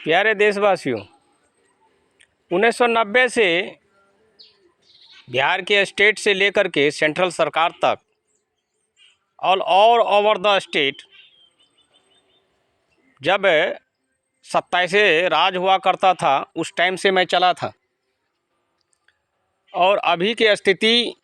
प्यारे देशवासियों, 1990 से बिहार के स्टेट से लेकर के सेंट्रल सरकार तक ऑल ओवर द स्टेट जब सत्ता से राज हुआ करता था, उस टाइम से मैं चला था। और अभी की स्थिति,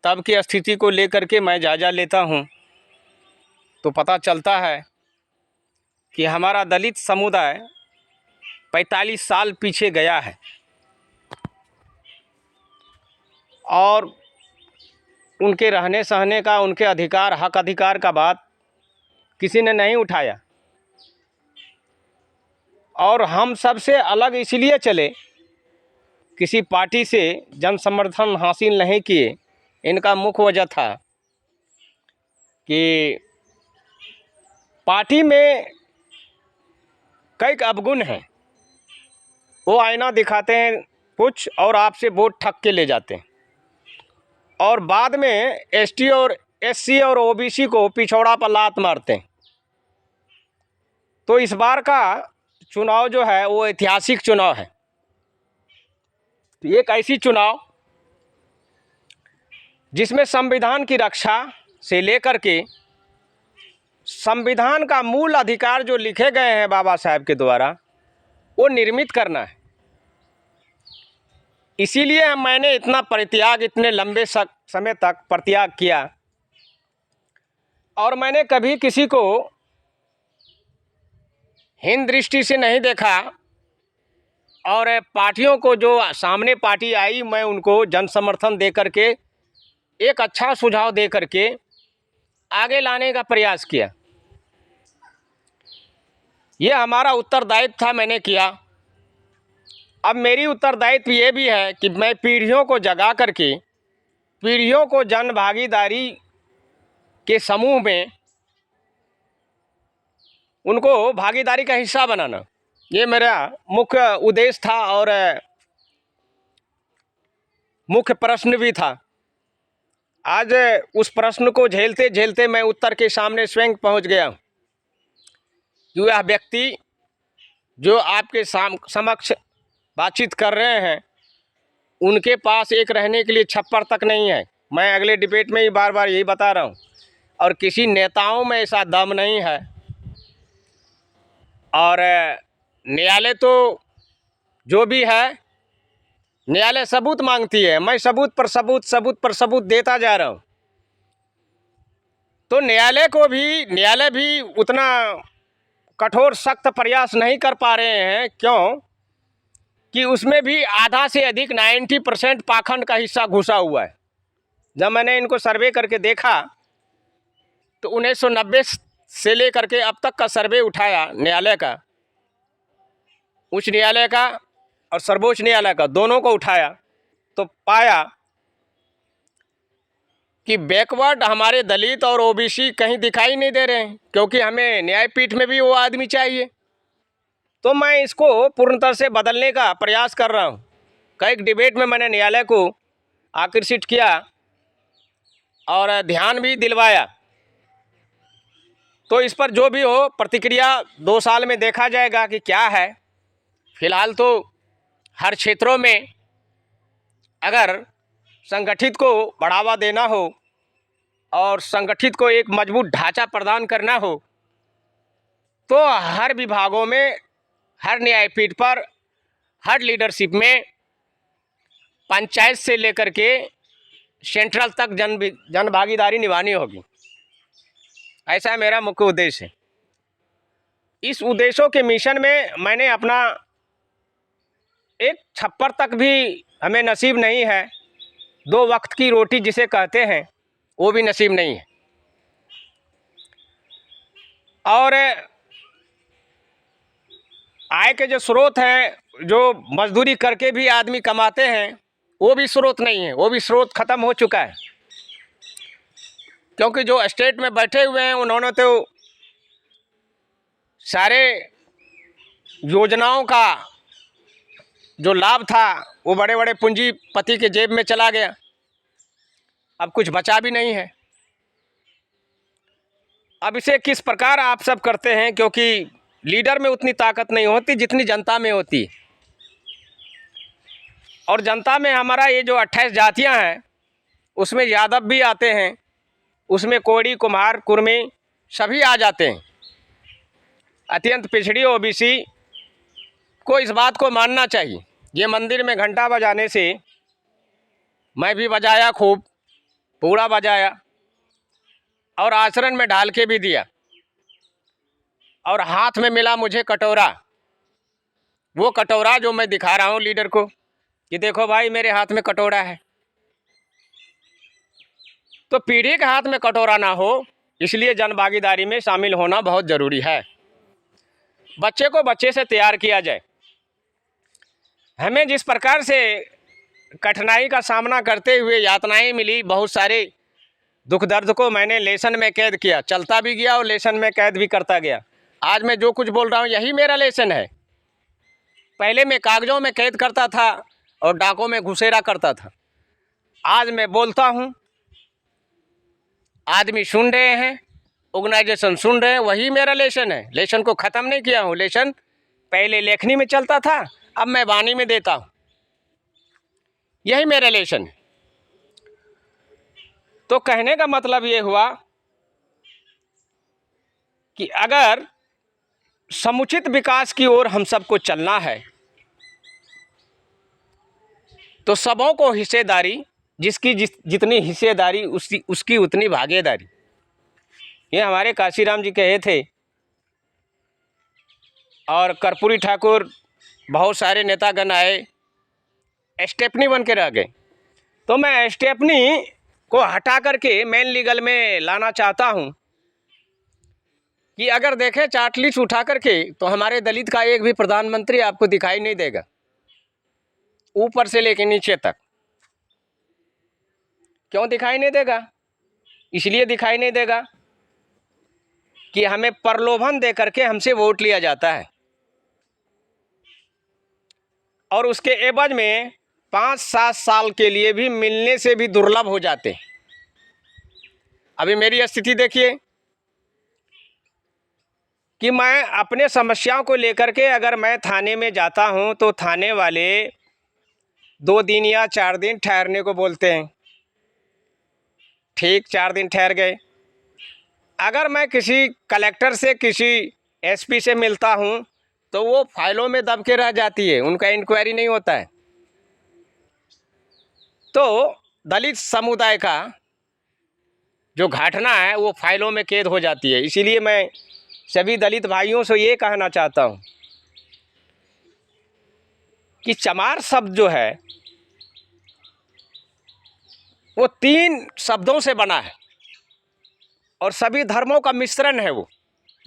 तब की स्थिति को लेकर के मैं जायजा लेता हूँ तो पता चलता है कि हमारा दलित समुदाय 45 साल पीछे गया है और उनके रहने सहने का, उनके अधिकार, हक अधिकार का बात किसी ने नहीं उठाया। और हम सबसे अलग इसलिए चले, किसी पार्टी से जन समर्थन हासिल नहीं किए। इनका मुख्य वजह था कि पार्टी में कई अवगुण हैं। वो आईना दिखाते हैं कुछ और आपसे वोट ठग के ले जाते हैं, और बाद में एसटी और एससी और ओबीसी को पिछौड़ा पर लात मारते हैं। तो इस बार का चुनाव जो है वो ऐतिहासिक चुनाव है। एक ऐसी चुनाव जिसमें संविधान की रक्षा से लेकर के संविधान का मूल अधिकार जो लिखे गए हैं बाबा साहब के द्वारा, वो निर्मित करना है। इसीलिए मैंने इतना परित्याग, इतने लंबे समय तक परित्याग किया। और मैंने कभी किसी को हीन दृष्टि से नहीं देखा। और पार्टियों को, जो सामने पार्टी आई, मैं उनको जन समर्थन दे करके, एक अच्छा सुझाव दे करके आगे लाने का प्रयास किया। ये हमारा उत्तरदायित्व था, मैंने किया। अब मेरी उत्तरदायित्व ये भी है कि मैं पीढ़ियों को जगा करके, पीढ़ियों को जन भागीदारी के समूह में उनको भागीदारी का हिस्सा बनाना, ये मेरा मुख्य उद्देश्य था और मुख्य प्रश्न भी था। आज उस प्रश्न को झेलते झेलते मैं उत्तर के सामने स्वयं पहुंच गया हूं। यह व्यक्ति जो आपके समक्ष बातचीत कर रहे हैं, उनके पास एक रहने के लिए छप्पर तक नहीं है। मैं अगले डिबेट में ही बार बार यही बता रहा हूं। और किसी नेताओं में ऐसा दम नहीं है। और न्यायालय तो जो भी है, न्यायालय सबूत मांगती है। मैं सबूत पर सबूत, सबूत पर सबूत देता जा रहा हूं। तो न्यायालय भी उतना कठोर सख्त प्रयास नहीं कर पा रहे हैं। क्यों कि उसमें भी आधा से अधिक 90% पाखंड का हिस्सा घुसा हुआ है। जब मैंने इनको सर्वे करके देखा तो 1990 से लेकर के अब तक का सर्वे उठाया, न्यायालय का, उच्च न्यायालय का और सर्वोच्च न्यायालय का, दोनों को उठाया, तो पाया कि बैकवर्ड हमारे दलित और ओबीसी कहीं दिखाई नहीं दे रहे हैं। क्योंकि हमें न्यायपीठ में भी वो आदमी चाहिए। तो मैं इसको पूर्णतः से बदलने का प्रयास कर रहा हूँ। कई डिबेट में मैंने न्यायालय को आकर्षित किया और ध्यान भी दिलवाया। तो इस पर जो भी हो, प्रतिक्रिया 2 साल में देखा जाएगा कि क्या है। फिलहाल तो हर क्षेत्रों में अगर संगठित को बढ़ावा देना हो और संगठित को एक मजबूत ढांचा प्रदान करना हो, तो हर विभागों में, हर न्यायपीठ पर, हर लीडरशिप में, पंचायत से लेकर के सेंट्रल तक जन भागीदारी निभानी होगी। ऐसा मेरा मुख्य उद्देश्य है। इस उद्देश्यों के मिशन में मैंने अपना एक छप्पर तक भी हमें नसीब नहीं है। 2 वक्त की रोटी जिसे कहते हैं, वो भी नसीब नहीं है। और आय के जो स्रोत हैं, जो मजदूरी करके भी आदमी कमाते हैं, वो भी स्रोत नहीं है। वो भी स्रोत खत्म हो चुका है। क्योंकि जो स्टेट में बैठे हुए हैं, उन्होंने तो सारे योजनाओं का जो लाभ था वो बड़े बड़े पूंजीपति के जेब में चला गया। अब कुछ बचा भी नहीं है। अब इसे किस प्रकार आप सब करते हैं, क्योंकि लीडर में उतनी ताकत नहीं होती जितनी जनता में होती है। और जनता में हमारा ये जो 28 जातियां हैं, उसमें यादव भी आते हैं, उसमें कोड़ी, कुम्हार, कुर्मी सभी आ जाते हैं। अत्यंत पिछड़ी ओबीसी को इस बात को मानना चाहिए। ये मंदिर में घंटा बजाने से मैं भी बजाया, खूब पूरा बजाया, और आचरण में ढाल के भी दिया, और हाथ में मिला मुझे कटोरा। वो कटोरा जो मैं दिखा रहा हूँ लीडर को कि देखो भाई मेरे हाथ में कटोरा है। तो पीढ़ी के हाथ में कटोरा ना हो, इसलिए जन भागीदारी में शामिल होना बहुत ज़रूरी है। बच्चे को बच्चे से तैयार किया जाए। हमें जिस प्रकार से कठिनाई का सामना करते हुए यातनाएं मिली, बहुत सारे दुख दर्द को मैंने लेसन में कैद किया, चलता भी गया और लेसन में कैद भी करता गया। आज मैं जो कुछ बोल रहा हूँ यही मेरा लेसन है। पहले मैं कागजों में कैद करता था और डाकों में घुसेरा करता था। आज मैं बोलता हूँ, आदमी सुन रहे हैं, ऑर्गेनाइजेशन सुन रहे हैं, वही मेरा लेसन है। लेसन को ख़त्म नहीं किया हूँ। लेसन पहले लेखनी में चलता था, अब मैं वाणी में देता हूँ। यही मेरा लेसन है। तो कहने का मतलब ये हुआ कि अगर समुचित विकास की ओर हम सबको चलना है तो सबों को हिस्सेदारी, जिसकी जितनी हिस्सेदारी उसकी उतनी भागीदारी। ये हमारे काशीराम जी कहे थे, और कर्पूरी ठाकुर, बहुत सारे नेतागण आए, स्टेपनी बन के रह गए। तो मैं स्टेपनी को हटा करके मेन लीगल में लाना चाहता हूँ कि अगर देखें चार्ट लिस्ट उठा करके तो हमारे दलित का एक भी प्रधानमंत्री आपको दिखाई नहीं देगा, ऊपर से लेकर नीचे तक। क्यों दिखाई नहीं देगा? इसलिए दिखाई नहीं देगा कि हमें प्रलोभन दे करके हमसे वोट लिया जाता है, और उसके एवज में 5-7 साल के लिए भी मिलने से भी दुर्लभ हो जाते हैं। अभी मेरी स्थिति देखिए कि मैं अपने समस्याओं को लेकर के अगर मैं थाने में जाता हूं तो थाने वाले 2 दिन या 4 दिन ठहरने को बोलते हैं। ठीक, 4 दिन ठहर गए। अगर मैं किसी कलेक्टर से, किसी एसपी से मिलता हूं तो वो फाइलों में दब के रह जाती है, उनका इंक्वायरी नहीं होता है। तो दलित समुदाय का जो घटना है वो फाइलों में कैद हो जाती है। इसीलिए मैं सभी दलित भाइयों से ये कहना चाहता हूँ कि चमार शब्द जो है वो 3 शब्दों से बना है और सभी धर्मों का मिश्रण है वो।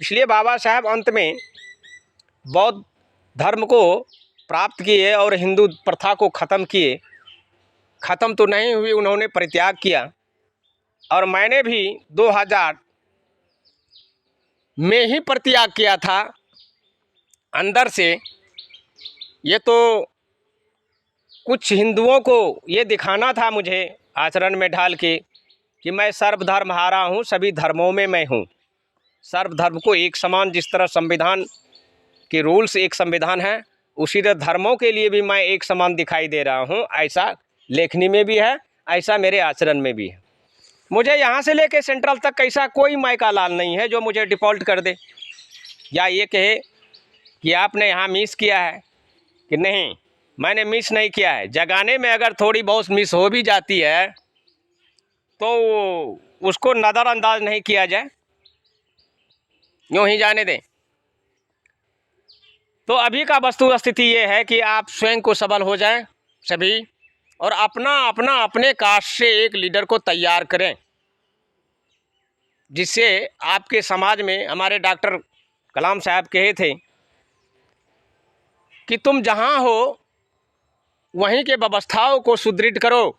इसलिए बाबा साहब अंत में बौद्ध धर्म को प्राप्त किए और हिंदू प्रथा को ख़त्म किए। ख़त्म तो नहीं हुई, उन्होंने परित्याग किया, और मैंने भी 2000 में ही परित्याग किया था अंदर से। ये तो कुछ हिंदुओं को ये दिखाना था मुझे आचरण में ढाल के कि मैं सर्वधर्म हारा हूँ, सभी धर्मों में मैं हूँ। सर्वधर्म को एक समान, जिस तरह संविधान के रूल्स एक संविधान है, उसी तरह धर्मों के लिए भी मैं एक समान दिखाई दे रहा हूँ। ऐसा लेखनी में भी है, ऐसा मेरे आचरण में भी है। मुझे यहाँ से लेके सेंट्रल तक ऐसा कोई मायका लाल नहीं है जो मुझे डिफ़ॉल्ट कर दे या ये कहे कि आपने यहाँ मिस किया है, कि नहीं, मैंने मिस नहीं किया है। जगाने में अगर थोड़ी बहुत मिस हो भी जाती है तो उसको नज़रअंदाज नहीं किया जाए, यूँ ही जाने दें। तो अभी का वस्तु स्थिति ये है कि आप स्वयं को सबल हो जाएं सभी, और अपने कास्ट से एक लीडर को तैयार करें, जिससे आपके समाज में, हमारे डॉक्टर कलाम साहब कहे थे कि तुम जहाँ हो वहीं के व्यवस्थाओं को सुदृढ़ करो,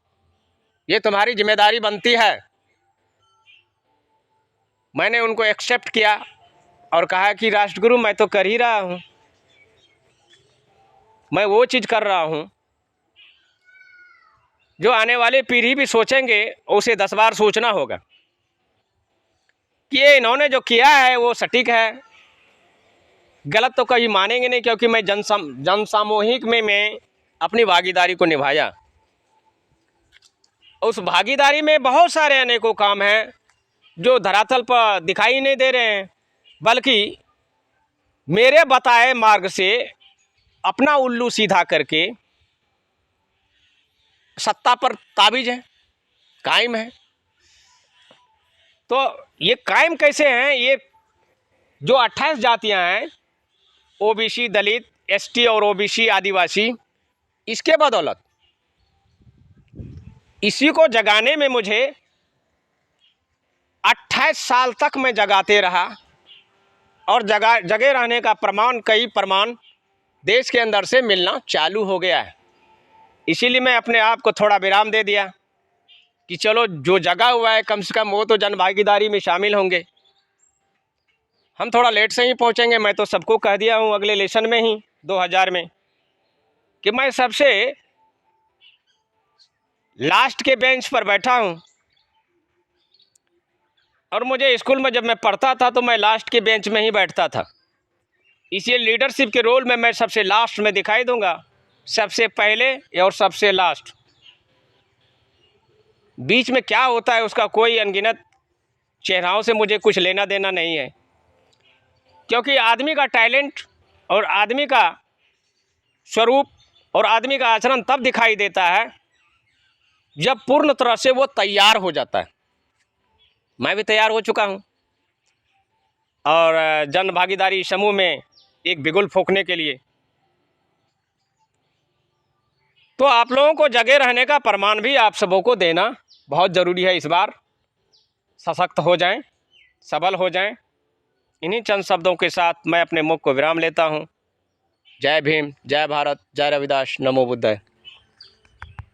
ये तुम्हारी जिम्मेदारी बनती है। मैंने उनको एक्सेप्ट किया और कहा कि राष्ट्रगुरु मैं तो कर ही रहा हूँ, मैं वो चीज़ कर रहा हूँ जो आने वाले पीढ़ी भी सोचेंगे, उसे 10 बार सोचना होगा कि ये इन्होंने जो किया है वो सटीक है, गलत तो कहीं मानेंगे नहीं, क्योंकि मैं जन सामूहिक में मैं अपनी भागीदारी को निभाया। उस भागीदारी में बहुत सारे अनेकों काम हैं जो धरातल पर दिखाई नहीं दे रहे हैं, बल्कि मेरे बताए मार्ग से अपना उल्लू सीधा करके सत्ता पर काबिज है, कायम है। तो ये कायम कैसे हैं? ये जो 28 जातियां हैं, ओबीसी, दलित, एसटी और ओबीसी, आदिवासी, इसके बदौलत, इसी को जगाने में मुझे 28 साल तक मैं जगाते रहा, और जगे रहने का कई प्रमाण देश के अंदर से मिलना चालू हो गया है। इसीलिए मैं अपने आप को थोड़ा विराम दे दिया कि चलो जो जगा हुआ है कम से कम वो तो जन भागीदारी में शामिल होंगे। हम थोड़ा लेट से ही पहुंचेंगे। मैं तो सबको कह दिया हूं अगले इलेक्शन में ही 2000 में कि मैं सबसे लास्ट के बेंच पर बैठा हूं, और मुझे स्कूल में जब मैं पढ़ता था तो मैं लास्ट के बेंच में ही बैठता था। इसलिए लीडरशिप के रोल में मैं सबसे लास्ट में दिखाई दूंगा, सबसे पहले और सबसे लास्ट। बीच में क्या होता है उसका कोई अनगिनत चेहराओं से मुझे कुछ लेना देना नहीं है, क्योंकि आदमी का टैलेंट और आदमी का स्वरूप और आदमी का आचरण तब दिखाई देता है जब पूर्ण तरह से वो तैयार हो जाता है। मैं भी तैयार हो चुका हूँ, और जन भागीदारी समूह में एक बिगुल फूंकने के लिए। तो आप लोगों को जगे रहने का प्रमाण भी आप सबों को देना बहुत ज़रूरी है। इस बार सशक्त हो जाएं, सबल हो जाएं। इन्हीं चंद शब्दों के साथ मैं अपने मुख को विराम लेता हूं। जय भीम, जय भारत, जय रविदास, नमो बुद्धाय।